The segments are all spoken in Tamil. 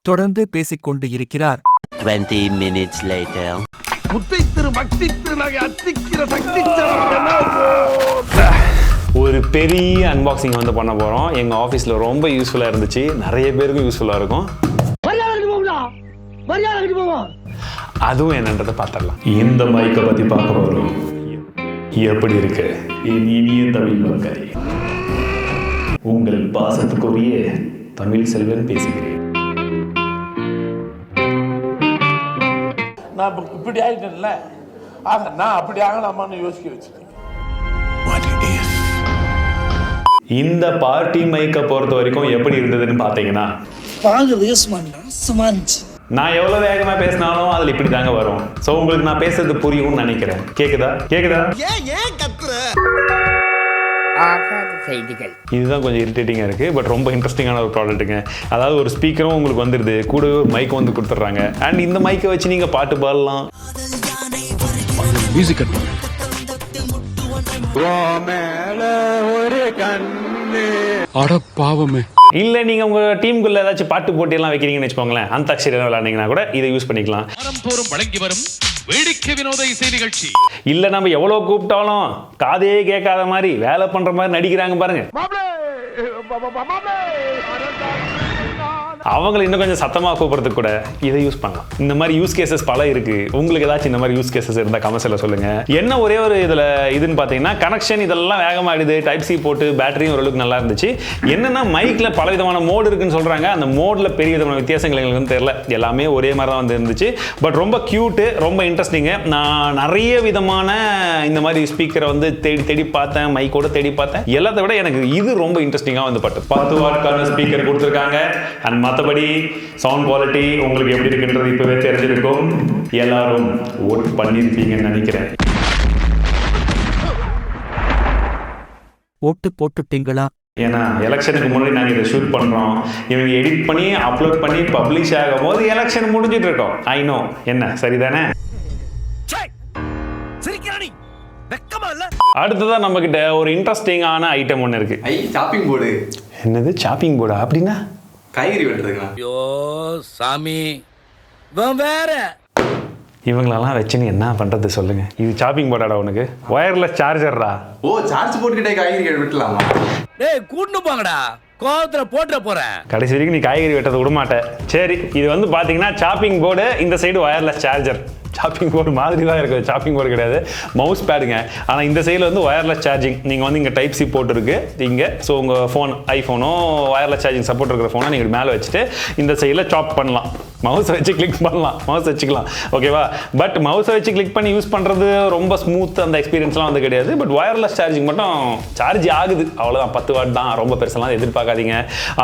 தொடர்ந்து பேசிக்கொண்டு இருக்கிறார். 20 minutes later. ஒரு பெரிய அன்பாக்சிங் வந்து பண்ண போறோம். எங்க ஆபீஸ்ல ரொம்ப யூஸ்ஃபுல்லா இருந்துச்சு, நிறைய பேருக்கு யூஸ்ஃபுல்லா இருக்கும். அதுவும் என்னன்றதை பார்த்துடலாம். இந்த மைக்கை பத்தி பார்க்க போறோம். எப்படி இருக்கு என் இனிய தமிழ் மக்களே? உங்கள் பாசத்துக்குரிய தமிழ் செல்வன் பேசுகிறேன். நான் இப்படி ஆகிட்டேன்ல, ஆக நான் அப்படி ஆகலாமான்னு யோசிக்க வச்சுட்டேன். இந்த பார்ட்டி மைக்கை பொறுத்த வரைக்கும் எப்படி இருந்ததுன்னு பார்த்தீங்கன்னா, நான் எவ்வளவு வேகமா பேசினாலும் அதுல இப்படி தாங்க வரும். சோ உங்களுக்கு நான் பேசுறது புரியும்னு நினைக்கிறேன். கேக்குதா? இதுதான் கொஞ்சம் இரிட்டேட்டிங்கா இருக்கு, பட் ரொம்ப இன்ட்ரெஸ்டிங்கான ஒரு ப்ராடக்ட்டுங்க. அதாவது ஒரு ஸ்பீக்கரும் உங்களுக்கு வந்துருது, கூட ஒரு மைக் வந்து கொடுத்துட்றாங்க. அண்ட் இந்த மைக்கை வச்சு நீங்க பாட்டு பாடலாம். மியூசிக் இல்ல நீங்க உங்க டீமுக்குள்ள ஏதாச்சும் பாட்டு போட்டி எல்லாம் வைக்கிறீங்கன்னு வச்சுக்கோங்களேன், அந்தாக்ஷரி விளையாடுனீங்கன்னா கூட இதை யூஸ் பண்ணிக்கலாம். வழங்கி வரும் வேடிக்கை வினோத இசை நிகழ்ச்சி. இல்ல நம்ம எவ்வளவு கூப்பிட்டாலும் காதே கேட்காத மாதிரி வேலை பண்ற மாதிரி நடிக்கிறாங்க பாருங்க, அவங்களை இன்னும் கொஞ்சம் சத்தமாக கூப்பிடுறதுக்கு கூட இதை யூஸ் பண்ணலாம். இந்த மாதிரி யூஸ் கேசஸ் பல இருக்கு. உங்களுக்கு ஏதாச்சும் இந்த மாதிரி யூஸ் கேசஸ் இருந்தால் கமெண்ட்ஸில் சொல்லுங்க. என்ன ஒரே ஒரு இதில் இதுன்னு பார்த்தீங்கன்னா, கனெக்ஷன் இதெல்லாம் வேகமாகிடுது. டைப் சி போட்டு பேட்டரியும் ஓரளவுக்கு நல்லா இருந்துச்சு. என்னன்னா மைக்கில் பல விதமான மோடு இருக்குன்னு சொல்றாங்க. அந்த மோடில் பெரிய விதமான வித்தியாசங்கள் எங்களுக்கு வந்து தெரியல, எல்லாமே ஒரே மாதிரி தான் வந்து இருந்துச்சு. பட் ரொம்ப கியூட்டு, ரொம்ப இன்ட்ரெஸ்டிங்கு. நான் நிறைய விதமான இந்த மாதிரி ஸ்பீக்கரை வந்து தேடி பார்த்தேன், மைக்கோட தேடி பார்த்தேன். எல்லாத்தை விட எனக்கு இது ரொம்ப இன்ட்ரெஸ்டிங்காக வந்து பட்டு 10 வாட்கான ஸ்பீக்கர் கொடுத்துருக்காங்க. அண்ட் மற்றபடி சவுண்ட் குவாலிட்டி உங்களுக்கு எப்படி இருக்குன்றது இப்பவே தெரிஞ்சிருக்கும். எல்லாரும் ஓட் பண்ணிருப்பீங்கன்னு நினைக்கிறேன். ஓட்டு போட்டுட்டீங்களா? ஏன்னா எலெக்ஷனுக்கு முன்னாடி நாங்கள் இதை ஷூட் பண்ணுறோம். இவங்க எடிட் பண்ணி அப்லோட் பண்ணி பப்ளிஷ் ஆகும் போது எலெக்ஷன் முடிஞ்சிட்டு இருக்கோம். ஐ நோ, என்ன சரிதானே? அடுத்ததான் நம்ம கிட்ட ஒரு இன்ட்ரெஸ்டிங்கான ஐட்டம் ஒன்று இருக்கு. Shopping board. என்னது சாப்பிங் போர்டா? அப்படின்னா காய்கறி வெட்டுறதுங்களா? ஐயோ சாமி, வேற இவங்களெல்லாம் வச்சு நீ என்ன பண்றது சொல்லுங்க. இது சாப்பிங் போர்டாடா உனக்கு? ஒயர்லெஸ் சார்ஜர்டா. ஓ, சார்ஜ் போட்டுக்கிட்டே காய்கறி வெட்டலாமா? டேய் கூட்டு போங்கடா, கோவத்துல போட்டுற போறேன். கடைசி வரைக்கும் நீ காய்கறி வெட்டதை விட மாட்டேன். சரி, இது வந்து பாத்தீங்கன்னா சாப்பிங் போர்டு, இந்த side wireless charger. Shopping board மாதிரி தான் இருக்குது, சாப்பிங் போர்டு கிடையாது, மவுஸ் பேடுங்க. ஆனால் இந்த சைடில் வந்து ஒயர்லெஸ் சார்ஜிங். நீங்கள் வந்து இங்கே டைப் சி போர்ட் இருக்குது இங்கே. ஸோ உங்கள் ஃபோன் ஐஃபோனோ ஒயர்லெஸ் சார்ஜிங் சப்போர்ட் இருக்கிற ஃபோனை நீங்கள் மேலே வச்சுட்டு இந்த சைடில் சாப் பண்ணலாம். மவுஸை வச்சு கிளிக் பண்ணலாம், மவுஸ் வச்சுக்கலாம், ஓகேவா? பட் மவுஸை வச்சு கிளிக் பண்ணி யூஸ் பண்ணுறது ரொம்ப ஸ்மூத், அந்த எக்ஸ்பீரியன்ஸ்லாம் வந்து கிடையாது. பட் ஒயர்லெஸ் சார்ஜிங் மட்டும் சார்ஜ் ஆகுது, அவ்வளோதான். 10 வாட் தான், ரொம்ப பெருசெல்லாம் எதிர்பார்க்காதீங்க.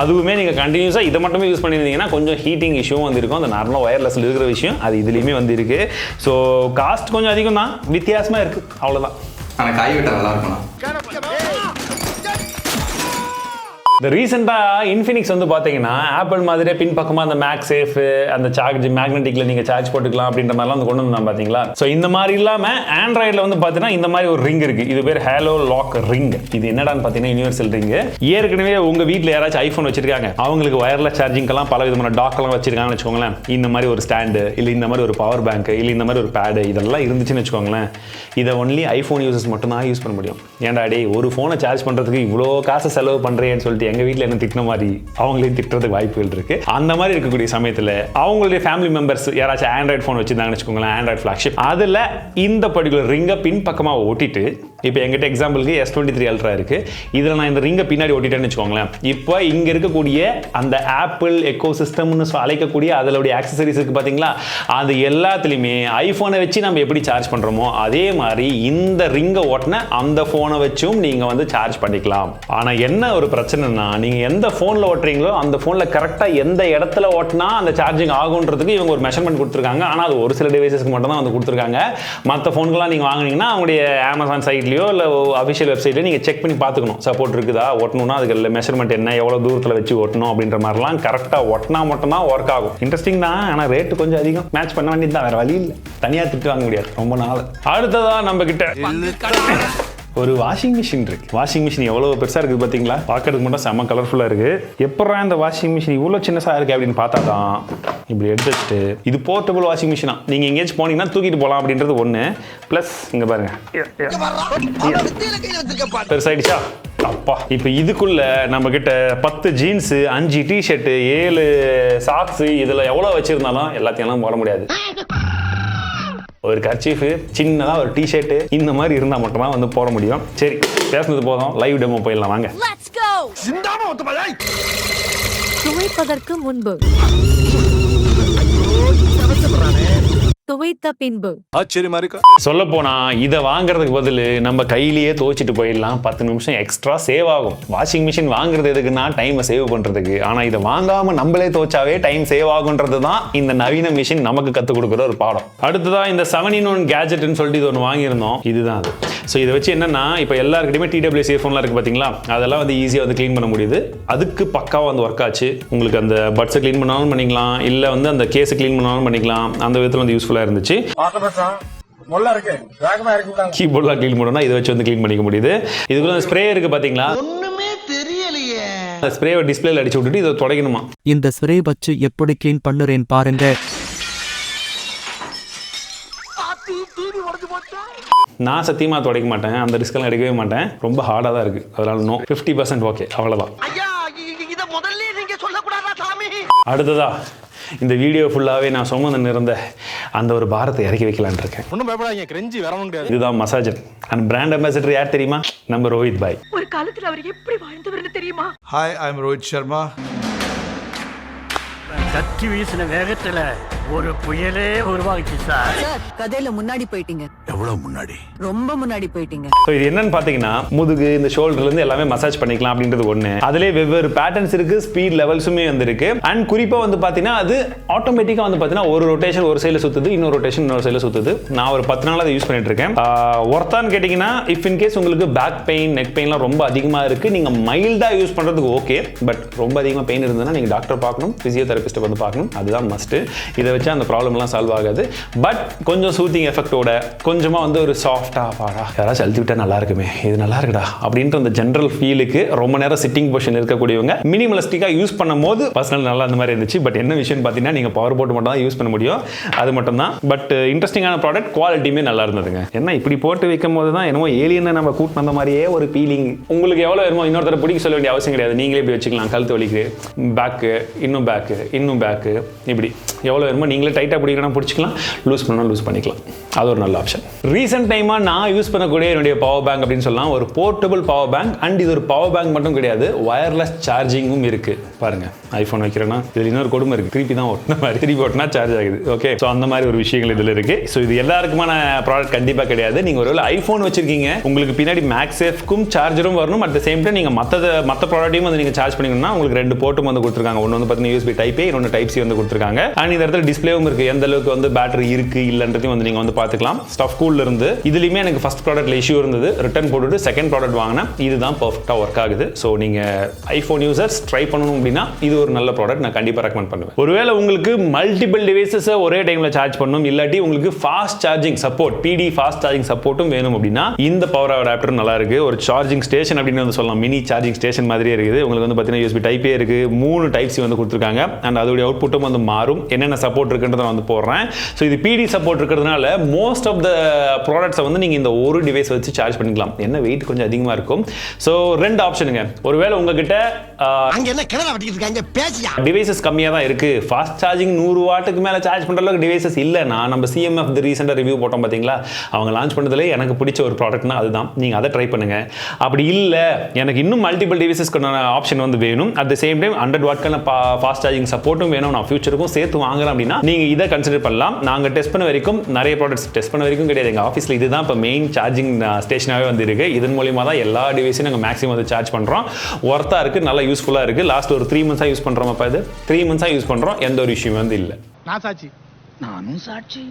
அதுவுமே நீங்கள் கண்டினியூஸாக இதை மட்டுமே யூஸ் பண்ணியிருந்தீங்கன்னா கொஞ்சம் ஹீட்டிங் இஷ்யூவும் வந்து இருக்கும். அந்த நார்மலாக ஒயர்லெஸில் இருக்கிற விஷயம் அது இதுலேயுமே வந்து இருக்குது. ஸோ காஸ்ட் கொஞ்சம் அதிகம் தான், வித்தியாசமாக இருக்குது, அவ்வளோதான். ஆனால் காய் வெட்ட நல்லா இருக்கும்ண்ணா. இந்த ரீசெண்டாக இன்ஃபினிக்ஸ் வந்து பார்த்தீங்கன்னா ஆப்பிள் மாதிரியே பின்பக்கமாக அந்த மேக் சேஃப், அந்த சார்ஜ் மேக்னெட்டிக்கில் நீங்கள் சார்ஜ் போட்டுக்கலாம் அப்படின்ற மாதிரிலாம் வந்து கொண்டு வந்தோம் பார்த்தீங்களா? ஸோ இந்த மாதிரி இல்லாமல் ஆண்ட்ராய்டில் வந்து பார்த்தீங்கன்னா இந்த மாதிரி ஒரு ரிங் இருக்குது. இது பேர் ஹேலோ லாக் ரிங். இது என்னடான்னு பார்த்தீங்கன்னா யூனிவர்சல் ரிங். ஏற்கனவே உங்கள் வீட்டில் யாராச்சும் ஐஃபோன் வச்சிருக்காங்க, அவங்களுக்கு ஒயர்லெஸ் சார்ஜிங்கெல்லாம் பல விதமான டாக்லாம் வச்சிருக்காங்கன்னு வச்சுக்கோங்களேன். இந்த மாதிரி ஒரு ஸ்டாண்டு, இல்லை இந்த மாதிரி ஒரு பவர் பேங்க், இல்லை இந்த மாதிரி ஒரு பேடு, இதெல்லாம் இருந்துச்சுன்னு வச்சுக்கோங்களேன். இதை ஒன்லி ஐஃபோன் யூசர்ஸ் மட்டும்தான் யூஸ் பண்ண முடியும். ஏன்டா டே, ஒரு ஃபோனை சார்ஜ் பண்ணுறதுக்கு இவ்வளோ காசு செலவு பண்ணுறேன்னு சொல்லிட்டு எங்கள் வீட்டில் என்ன திட்டின மாதிரி அவங்களையும் திட்டுறதுக்கு வாய்ப்புகள் இருக்கு. அந்த மாதிரி இருக்கக்கூடிய சமயத்தில் அவங்களுடைய ஃபேமிலி மெம்பர்ஸ் யாராச்சும் ஆண்ட்ராய்டு ஃபோன் வச்சிருந்தாங்கன்னு வச்சுக்கோங்களேன், ஆண்ட்ராய்டு ஃபிளாக்ஷிப், அதில் இந்த பர்டிகுலர் ரிங்கை பின் பக்கமாக ஓட்டிட்டு, இப்போ எங்கிட்ட எக்ஸாம்பிளுக்கு S23 அல்ட்ரா இருக்கு, இதில் நான் இந்த ரிங்கை பின்னாடி ஓட்டிட்டேன்னு வச்சுக்கோங்களேன். இப்போ இங்கே இருக்கக்கூடிய அந்த ஆப்பிள் எக்கோ சிஸ்டம்னு அழைக்கக்கூடிய அதனுடைய ஆக்சசரிஸ் இருக்கு பார்த்தீங்களா, அது எல்லாத்துலேயுமே ஐஃபோனை வச்சு நம்ம எப்படி சார்ஜ் பண்ணுறோமோ அதே மாதிரி இந்த ரிங்கை ஓட்டின அந்த ஃபோனை வச்சும் நீங்கள் வந்து சார்ஜ் பண்ணிக்கலாம். ஆனால் என்ன ஒரு பிரச்சனைனா, நீங்கள் எந்த ஃபோனில் ஓட்டுறீங்களோ அந்த ஃபோனில் கரெக்டாக எந்த இடத்துல ஓட்டினா அந்த சார்ஜிங் ஆகுன்றதுக்கு இவங்க ஒரு மெஷர்மெண்ட் கொடுத்துருக்காங்க. ஆனால் அது ஒரு சில டிவைசஸ்க்கு மட்டும் தான் வந்து கொடுத்துருக்காங்க. மற்ற ஃபோன்கெலாம் நீங்கள் வாங்கினீங்கன்னா அவங்களுடைய அமேசான் சைட்லையோ இல்லை அஃபிஷியல் வெப்சைட்லையோ நீங்கள் செக் பண்ணி பார்த்துக்கணும். சப்போர்ட் இருக்குதா, ஓட்டணும்னா அதுக்கு மெஷர்மெண்ட் என்ன, எவ்வளோ தூரத்தில் வச்சு ஓட்டணும் அப்படின்ற மாதிரிலாம் கரெக்டாக ஓட்டினா மட்டும்தான் ஒர்க் ஆகும். இன்ட்ரெஸ்டிங் தான், ஆனால் ரேட்டு கொஞ்சம் அதிகம். மேட்ச் பண்ண வேண்டியது தான், வேறு வழி இல்லை. தனியாக திட்டு வாங்க முடியாது ரொம்ப நாள். அடுத்ததாக நம்ம கிட்ட ஒரு வாஷிங் மிஷின் இருக்கு. வாஷிங் மிஷின் எவ்வளவு பெருசா இருக்குது பார்த்தீங்களா? பார்க்கறதுக்கு மட்டும் செம்ம கலர்ஃபுல்லா இருக்கு. எப்படா இந்த வாஷிங் மிஷின் இவ்வளோ சின்னசா இருக்கு அப்படின்னு பார்த்தா தான் இப்படி எடுத்து வச்சுட்டு இது போர்ட்டபிள் வாஷிங் மிஷினா, நீங்கள் எங்கேயாச்சும் போனீங்கன்னா தூக்கிட்டு போகலாம் அப்படின்றது ஒன்று. ப்ளஸ் இங்கே பாருங்க பெருசாயிடுச்சா அப்பா. இப்போ இதுக்குள்ள நம்ம கிட்ட 10 ஜீன்ஸ், 5 டிஷர்ட், 7 சாக்ஸ், இதில் எவ்வளோ வச்சிருந்தாலும் எல்லாத்தையும் போட முடியாது. ஒரு கர்ச்சீஃப், சின்னதாக ஒரு டிஷர்ட், இந்த மாதிரி இருந்தால் மட்டும் தான் வந்து போட முடியும். சரி, பேசுனது போதும், லைவ் டெமோ போயிடலாம் வாங்க. துவைப்பதற்கு முன்பு, துவைத்த பின்பு. சொல்ல போனா இதை வாங்குறதுக்கு பதில் நம்ம கையிலேயே துவைச்சிட்டு போயிடலாம். 10 நிமிஷம் எக்ஸ்ட்ரா சேவ் ஆகும். வாஷிங் மிஷின் வாங்குறது எதுக்குன்னா டைமை சேவ் பண்றதுக்கு. ஆனா இதை வாங்காம நம்மளே துவைச்சாவே டைம் சேவ் ஆகுன்றது தான் இந்த நவீன மிஷின் நமக்கு கற்றுக் கொடுக்குற ஒரு பாடம். அடுத்ததான் இந்த 7-in-1 கேஜெட்னு சொல்லிட்டு இது ஒன்று வாங்கியிருந்தோம். இதுதான் அது. ஸோ இதை வச்சு என்னன்னா, இப்போ எல்லாருக்கிட்டையுமே TWS இயர்ஃபோன்லாம் இருக்குது பார்த்தீங்களா, அதெல்லாம் வந்து ஈஸியாக வந்து க்ளீன் பண்ண முடியுது. அதுக்கு பக்காவாக வந்து ஒர்க் ஆச்சு. உங்களுக்கு அந்த பட்ஸை க்ளீன் பண்ணாலும் பண்ணிக்கலாம், இல்லை வந்து அந்த கேஸை க்ளீன் பண்ணாலும் பண்ணிக்கலாம். அந்த விதத்தில் வந்து யூஸ்ஃபுல்லாக இருந்துச்சு. கீபோர்ட்லாம் க்ளீன் பண்ணணும்னா இதை வச்சு வந்து க்ளீன் பண்ணிக்க முடியுது. இதுக்குள்ள ஸ்ப்ரே இருக்குது பார்த்தீங்களா, ஒன்றுமே தெரியலையே. ஸ்ப்ரேவை டிஸ்பிளேல அடிச்சு விட்டுட்டு இதை துடைக்கணுமா. இந்த ஸ்ப்ரே வச்சு எப்படி க்ளீன் பண்ணுறேன் பாருங்க. நான் சத்தியமாக துடைக்க மாட்டேன், அந்த ரிஸ்க்கெல்லாம் எடுக்கவே மாட்டேன். ரொம்ப ஹார்டாக தான் இருக்குது, அதனால நோ. 50% ஓகே, அவ்வளோதான். அடுத்ததா இந்த வீடியோ ஃபுல்லாகவே நான் சுமந்து இருந்த அந்த ஒரு பாரத்தை இறக்கி வைக்கலான் இருக்கேன். ஒன்றும் பயப்படாதீங்க, கிரெஞ்சி வரவும் முடியாது. இதுதான் மசாஜர் அண்ட் பிராண்ட் அம்பாசிடர். யார் தெரியுமா? நம்ம ரோஹித் பாய். ஒரு காலத்துல அவர் எப்படி வாழ்ந்தவர்னு தெரியுமா? Hi, I am Rohit Sharma. கத்தி வீசின வேகத்துல ஒரு புயலே உருவாகிச்சு சார். கதையில முன்னாடி போயிட்டீங்க. எவ்வளவு முன்னாடி? ரொம்ப முன்னாடி போயிட்டீங்க. ஸோ இது என்னன்னு பார்த்தீங்கன்னா, முதுகு, இந்த ஷோல்டர்லேருந்து எல்லாமே மசாஜ் பண்ணிக்கலாம் அப்படின்றது ஒன்று. அதிலே வெவ்வேறு பேட்டர்ன்ஸ் இருக்குது, ஸ்பீட் லெவல்ஸுமே வந்துருக்கு. அண்ட் குறிப்பாக வந்து பார்த்தீங்கன்னா அது ஆட்டோமேட்டிக்காக வந்து பார்த்தீங்கன்னா ஒரு ரொட்டேஷன் ஒரு சைடில் சுற்றுது, இன்னொரு ரொட்டேஷன் இன்னொரு சைடில் சுற்றுது. நான் ஒரு 10 நாள் அதை யூஸ் பண்ணிட்டு இருக்கேன். ஒர்த்தான்னு கேட்டிங்கன்னா, இஃப் இன் கேஸ் உங்களுக்கு பேக் பெயின், நெக் பெயின்லாம் ரொம்ப அதிகமாக இருக்குது, நீங்கள் மைல்டாக யூஸ் பண்ணுறதுக்கு ஓகே. பட் ரொம்ப அதிகமாக பெயின் இருந்ததுன்னா நீங்கள் டாக்டர் பார்க்கணும், ஃபிசியோதெரபிஸ்ட்டை வந்து பார்க்கணும். அதுதான் மஸ்ட்டு. இதை வச்சு அந்த ப்ராப்ளம்லாம் சால்வ் ஆகாது. பட் கொஞ்சம் சூத்திங் எஃபெக்டோட, கொஞ்சமாக வந்து ஒரு சாஃப்டாக பாடா யாராச்சும் அழுத்தி விட்டா நல்லா இருக்குமே, இது நல்லா இருக்குடா அப்படின்ற அந்த ஜென்ரல் ஃபீலுக்கு ரொம்ப நேரம் சிட்டிங் பொசிஷன் இருக்கக்கூடியவங்க மினிமலிஸ்டிக்காக யூஸ் பண்ணும் போது பர்சனல் நல்லா அந்த மாதிரி இருந்துச்சு. பட் என்ன விஷயம் பார்த்தீங்கன்னா, நீங்கள் பவர் போட்டு மட்டும் தான் யூஸ் பண்ண முடியும், அது மட்டும் தான். பட் இன்ட்ரெஸ்டிங்கான ப்ராடக்ட், குவாலிட்டியுமே நல்லா இருந்ததுங்க. என்ன இப்படி போட்டு வைக்கும் போது தான் என்னமோ ஏலியனை நம்ம கூட்டு வந்த மாதிரியே ஒரு ஃபீலிங். உங்களுக்கு எவ்வளோ வேணுமோ இன்னொருத்தர பிடிக்க சொல்ல வேண்டிய அவசியம் கிடையாது. நீங்களே இப்படி வச்சுக்கலாம். கழுத்து வலிக்கு பேக்கு, இன்னும் பேக்கு, இன்னும் பேக்கு, இப்படி எவ்வளோ வேணுமோ நீங்களே டைட்டாக பிடிக்கணும் பிடிச்சிக்கலாம், லூஸ் பண்ணால் லூஸ் பண்ணிக்கலாம். அது ஒரு நல்ல ஆப்ஷன். ரீசெண்ட் டைமாக நான் யூஸ் பண்ணக்கூடிய என்னுடைய பவர் பேங்க் அப்படின்னு சொல்லலாம், ஒரு போர்ட்டபிள் பவர் பேங்க். அண்ட் இது ஒரு பவர் பேங்க் மட்டும் கிடையாது, வயர்லெஸ் சார்ஜிங்கும் இருக்குது. பாருங்க, ஐஃபோன் வைக்கிறேன்னா இதில் இன்னொரு கொடுமை இருக்குது, திருப்பி தான் ஓட்டின மாதிரி, திருப்பி ஓட்டினா சார்ஜ் ஆகுது. ஓகே, ஸோ அந்த மாதிரி ஒரு விஷயங்கள் இதில் இருக்குது. ஸோ இது எல்லாருக்குமான ப்ராடக்ட் கண்டிப்பாக கிடையாது. நீங்கள் ஒருவேளை ஐஃபோன் வச்சிருக்கீங்க, உங்களுக்கு பின்னாடி மேக்ஸேஃப்க்கும் சார்ஜரும் வரணும், அட் த சேம் டைம் நீங்கள் மற்ற ப்ராடக்ட்டையும் வந்து நீங்கள் சார்ஜ் பண்ணிக்கணும்னா உங்களுக்கு 2 போர்ட்டும் வந்து கொடுத்துருக்காங்க. ஒன்று வந்து பார்த்தீங்கன்னா USB Type A, இன்னொன்று Type C வந்து கொடுத்துருக்காங்க. அண்ட் இந்த இடத்துல டிஸ்பிளேவும் இருக்குது, எந்த அளவுக்கு வந்து பேட்டரி இருக்குது இல்லைன்றதையும் வந்து நீங்கள் வந்து பார்த்துக்கலாம். ஸ்டஃப் கூல்ல இருந்து இதுலையுமே எனக்கு ஃபர்ஸ்ட் ப்ராடக்ட்ல இஷ்யூ இருந்தது, ரிட்டர்ன் போட்டுட்டு செகண்ட் ப்ராடக்ட் வாங்கினேன். இதுதான் பர்ஃபெக்டாக ஒர்க் ஆகுது. ஸோ நீங்கள் ஐஃபோன் யூசர்ஸ் ட்ரை பண்ணணும் அப்படின்னா இது ஒரு நல்ல ப்ராடக்ட், நான் கண்டிப்பாக ரெக்கமெண்ட் பண்ணுவேன். ஒருவேளை உங்களுக்கு மல்டிபிள் டிவைசஸை ஒரே டைமில் சார்ஜ் பண்ணணும், இல்லாட்டி உங்களுக்கு fast charging support, PD fast charging சப்போர்ட்டும் வேணும் அப்படின்னா இந்த பவர் அடாப்டர் நல்லா இருக்கு. ஒரு சார்ஜிங் ஸ்டேஷன் அப்படின்னு வந்து சொல்லலாம், மினி சார்ஜிங் ஸ்டேஷன் மாதிரியே இருக்குது. உங்களுக்கு வந்து பார்த்தீங்கன்னா USB Type A இருக்கு, 3 Type C வந்து கொடுத்துருக்காங்க. அண்ட் அதோடைய அவுட்புட்டும் வந்து மாறும், என்னென்ன சப்போர்ட் இருக்குன்றதை நான் வந்து போடுறேன். ஸோ இது PD சப்போர்ட் இருக்கிறதுனால மோஸ்ட் ஆஃப் த ப்ராடக்ட்ஸை வந்து நீங்கள் இந்த ஒரு டிவைஸ் வச்சு சார்ஜ் பண்ணிக்கலாம். என்ன வெயிட் கொஞ்சம் அதிகமாக இருக்கும். ஸோ 2 ஆப்ஷனுங்க. ஒருவேளை உங்ககிட்ட டிவைசஸ் கம்மியாக தான் இருக்கு, ஃபாஸ்ட் சார்ஜிங் 100 வாட்டுக்கு மேலே சார்ஜ் பண்ணுற அளவுக்கு டிவைசஸ் இல்லைனா, நம்ம CMF ரீசெண்டாக ரிவ்யூ போட்டோம் பார்த்தீங்களா, அவங்க லான்ச் பண்ணதுல எனக்கு பிடிச்ச ஒரு ப்ராடக்ட்னா அதுதான். நீங்கள் அதை ட்ரை பண்ணுங்க. அப்படி இல்லை எனக்கு இன்னும் மல்டிபிள் டிவைசஸ்க்கான ஆப்ஷன் வந்து வேணும், அட் த சேம் டைம் 100 வாட்க்கான ஃபாஸ்ட் சார்ஜிங் சப்போர்ட்டும் வேணும், நான் ஃபியூச்சருக்கும் சேர்த்து வாங்குறேன் அப்படின்னா நீங்கள் இதை கன்சிடர் பண்ணலாம். நாங்கள் டெஸ்ட் பண்ண வரைக்கும் நிறைய ப்ராடக்ட்ஸ் டெஸ்ட் பண்ண வரைக்கும் கிடையாது, எங்கள் ஆஃபீஸில் இதுதான் இப்போ மெயின் சார்ஜிங் ஸ்டேஷனாகவே வந்து இருக்கு. இதன் மூலியமாக தான் எல்லா டிவைஸையும் நாங்கள் மேக்ஸிமம் வந்து சார்ஜ் பண்ணுறோம். ஒர்த்தாக இருக்குது, நல்லா யூஸ்ஃபுல்லாக இருக்குது. லாஸ்ட் ஒரு 3 மந்த்ஸாக யூஸ் பண்ணுறோம். அப்போ இது 3 மந்த்ஸாக யூஸ் பண்ணுறோம், எந்த ஒரு இஷ்யூ வந்து இல்லை. நானும் சாட்சி.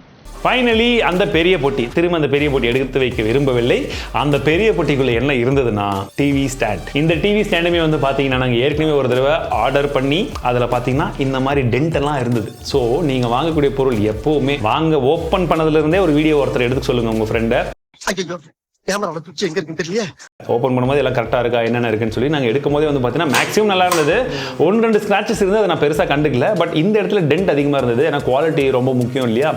ஃபைனலி அந்த பெரிய பொட்டி, திரும்ப அந்த பெரிய பொட்டி எடுத்து வைக்க விரும்பவில்லை. அந்த பெரிய பொட்டிக்குள்ள என்ன இருந்ததுன்னா டிவி ஸ்டாண்ட். இந்த டிவி ஸ்டாண்டுமே வந்து பார்த்தீங்கன்னா நாங்கள் ஏற்கனவே ஒரு தடவை ஆர்டர் பண்ணி அதில் பார்த்தீங்கன்னா இந்த மாதிரி டென்ட் எல்லாம் இருந்தது. ஸோ நீங்கள் வாங்கக்கூடிய பொருள் எப்போவுமே ஓப்பன் பண்ணதுலேருந்தே ஒரு வீடியோ ஒருத்தர் எடுத்து சொல்லுங்க உங்கள் ஃப்ரெண்டை. கேமரா சுவிட்ச் எங்க இருக்குன்னு தெரியல. ஓப்பன் பண்ணும்போது எல்லாம் கரெக்டாக இருக்கா என்னென்ன இருக்குன்னு சொல்லி நாங்கள் எடுக்கும் போதே வந்து பார்த்தீங்கன்னா மேக்ஸிமம் நல்லா இருந்தது. 1-2 ஸ்க்ராச்சஸ் இருந்து அதை நான் பெருசாக கண்டுக்கல. பட் இந்த இடத்துல டென்ட் அதிகமாக இருந்தது. ஏன்னா குவாலிட்டி ரொம்ப முக்கியம் இல்லையா,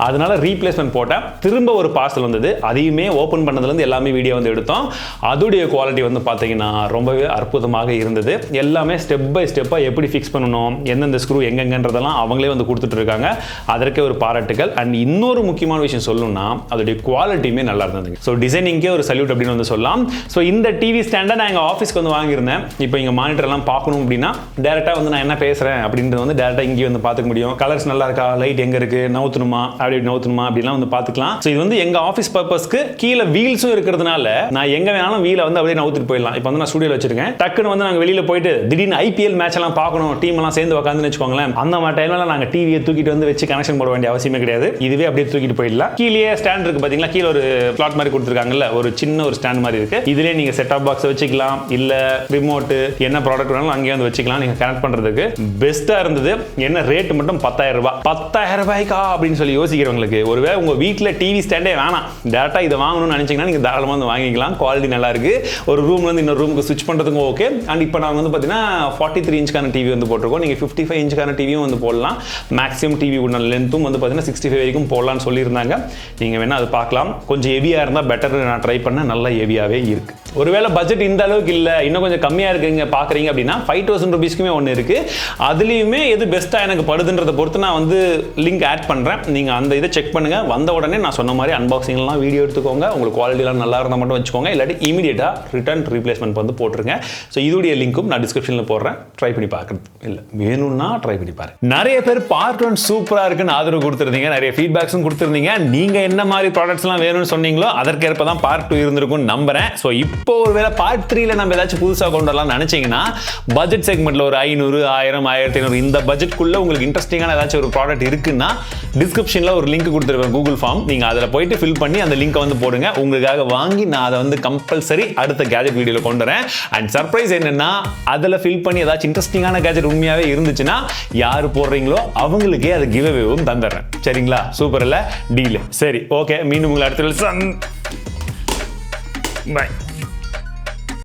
அதனால ரீப்ளேஸ்மெண்ட் போட்டேன். திரும்ப ஒரு பார்சல் வந்தது, அதையுமே ஓப்பன் பண்ணதுலேருந்து எல்லாமே வீடியோ வந்து எடுத்தோம். அதோடைய குவாலிட்டி வந்து பார்த்தீங்கன்னா ரொம்பவே அற்புதமாக இருந்தது. எல்லாமே ஸ்டெப் பை ஸ்டெப்பாக எப்படி ஃபிக்ஸ் பண்ணணும், எந்தெந்த ஸ்க்ரூ எங்கெங்கன்றதெல்லாம் அவங்களே வந்து கொடுத்துட்டு இருக்காங்க. அதற்கே ஒரு பாராட்டுகள். அண்ட் இன்னொரு முக்கியமான விஷயம் சொல்லணும்னா அதோடைய குவாலிட்டியுமே நல்லா இருந்தது. ஸோ டிசைனிங்கே ஒரு சல்யூட் அப்படின்னு வந்து சொல்லலாம். ஸோ இந்த டிவி ஸ்டாண்டை நான் எங்கள் ஆஃபீஸ்க்கு வந்து வாங்கியிருந்தேன். இப்போ இங்கே மானிட்டர்லாம் பார்க்கணும் அப்படின்னா டேரெக்டாக வந்து நான் என்ன பேசுகிறேன் அப்படின்றது வந்து டேரெக்டாக இங்கேயே வந்து பார்த்துக்க முடியும். கலர்ஸ் நல்லா இருக்கா, லைட் எங்கே இருக்குது, நவுத்தணுமா அப்படிலாம் வந்து பார்த்துக்கலாம். ஸோ இது வந்து எங்கள் ஆஃபீஸ் பர்பஸ்க்கு கீழே வீல்ஸும் இருக்கிறதுனால நான் எங்கே வேணாலும் வீலை வந்து அப்படியே நவுத்துட்டு போயிடலாம். இப்போ வந்து நான் ஸ்டுடியோவில் வச்சிருக்கேன். டக்குன்னு வந்து நாங்கள் வெளியில் போயிட்டு திடீர்னு ஐபிஎல் மேட்ச் எல்லாம் பார்க்கணும், டீம் எல்லாம் சேர்ந்து உட்காந்துன்னு வச்சுக்கோங்களேன். அந்த மாதிரி டைம்ல நாங்கள் டிவியை தூக்கிட்டு வந்து வச்சு கனெக்ஷன் போட வேண்டிய அவசியமே கிடையாது. இதுவே அப்படியே தூக்கிட்டு போயிடலாம். கீழே ஸ்டாண்ட் இருக்கு பார்த்தீங்களா, கீழே ஒரு பிளாட் மாதிரி கொடுத்துருக்காங்கல்ல, ஒரு சின்ன ஒரு ஸ்டாண்ட் மாதிரி இருக்கு. இதுலேயே நீங்க செட் ஆப் பாக்ஸ் வச்சுக்கலாம், இல்ல ரிமோட் என்ன ப்ராடக்ட் வேணாலும் அங்கேயே வந்து வச்சுக்கலாம். நீங்க கனெக்ட் பண்றதுக்கு பெஸ்டா இருந்தது. என்ன ரேட் மட்டும் 10,000 ரூபாய். 10,000 ரூபாய்க்கா அப்படின்னு சொல்லி யோசிக்கிறவங்களுக்கு, ஒருவேளை உங்க வீட்டில் டிவி ஸ்டாண்டே வேணாம், டேரக்டா இதை வாங்கணும்னு நினைச்சீங்கன்னா நீங்க தாராளமாக வந்து வாங்கிக்கலாம். குவாலிட்டி நல்லா இருக்கு. ஒரு ரூம்ல இருந்து இன்னொரு ரூமுக்கு ஸ்விட்ச் பண்றதுக்கும் ஓகே. அண்ட் இப்போ நாங்கள் வந்து பார்த்தீங்கன்னா 43 இன்ச்க்கான டிவி வந்து போட்டிருக்கோம். நீங்க 55 இன்ச்க்கான டிவியும் வந்து போடலாம். மேக்ஸிமம் டிவி உள்ள லென்த்தும் வந்து பார்த்தீங்கன்னா 65 வரைக்கும் போடலாம்னு சொல்லியிருந்தாங்க. நீங்க வேணா அது பார்க்கலாம். கொஞ்சம் ஹெவியா இருந்தா பெட்டர். நான் ட்ரை பண்ண நல்லா ஹெவியாவே இருக்கு. ஒருவேளை பட்ஜெட் இந்த அளவுக்கு இல்லை, இன்னும் கொஞ்சம் கம்மியாக இருக்குங்க பார்க்குறீங்க அப்படின்னா 5,000 ருபீஸ்க்குமே ஒன்று இருக்குது. அதுலேயுமே எது பெஸ்ட்டாக எனக்கு படுதுன்றதை பொறுத்து நான் வந்து லிங்க் ஆட் பண்ணுறேன். நீங்கள் அந்த இதை செக் பண்ணுங்கள். வந்த உடனே நான் சொன்ன மாதிரி அன்பாக்சிங்லாம் வீடியோ எடுத்துக்கோங்க. உங்களுக்கு குவாலிட்டிலாம் நல்லா இருந்தால் மட்டும் வச்சுக்கோங்க. இல்லாட்டி இமீடியட்டாக ரிட்டர்ன் ரீப்ளேஸ்மெண்ட் வந்து போட்டுருங்க. ஸோ இதோடைய லிங்க்கும் நான் டிஸ்கிரிப்ஷனில் போடுறேன். ட்ரை பண்ணி பார்க்குறது இல்லை, வேணும்னா ட்ரை பண்ணி பாருங்க. நிறைய பேர் பார்ட் 1 சூப்பராக இருக்குன்னு ஆதரவு கொடுத்துருந்தீங்க, நிறைய ஃபீட்பேக்ஸும் கொடுத்துருந்தீங்க. நீங்கள் என்ன மாதிரி ப்ராடக்ட்ஸ்லாம் வேணும்னு சொன்னீங்களோ அதற்கேற்ப தான் பார்ட் 2 இருந்திருக்கும்னு நம்புறேன். ஸோ இப்போ ஒருவேளை பார்ட் 3ல நம்ம ஏதாச்சும் புதுசாக கொண்டு வரலாம் நினைச்சீங்கன்னா பட்ஜெட் செக்மெண்ட்ல ஒரு 500, 1000, 1500 இந்த பட்ஜெட்குள்ள உங்களுக்கு இன்ட்ரெஸ்டிங்கான ஏதாச்சும் ஒரு ப்ராடக்ட் இருக்குன்னா டிஸ்கிரிப்ஷன்ல ஒரு லிங்க் கொடுத்துருவேன், கூகுள் ஃபார்ம். நீங்க அதில் போயிட்டு ஃபில் பண்ணி அந்த லிங்கை வந்து போடுங்க. உங்களுக்காக வாங்கி நான் அதை வந்து கம்பல்சரி அடுத்த கேஜெட் வீடியோல கொண்டு வரேன். அண்ட் சர்ப்ரைஸ் என்னன்னா அதில் ஃபில் பண்ணி ஏதாச்சும் இன்ட்ரெஸ்டிங்கான கேஜெட் உண்மையாவே இருந்துச்சுன்னா யார் போடுறீங்களோ அவங்களுக்கே அது கிவ் அவேவும் தந்துடுறேன். சரிங்களா? சூப்பர் இல்ல டீல்? சரி, ஓகே. மீண்டும் உங்களை அடுத்த பை.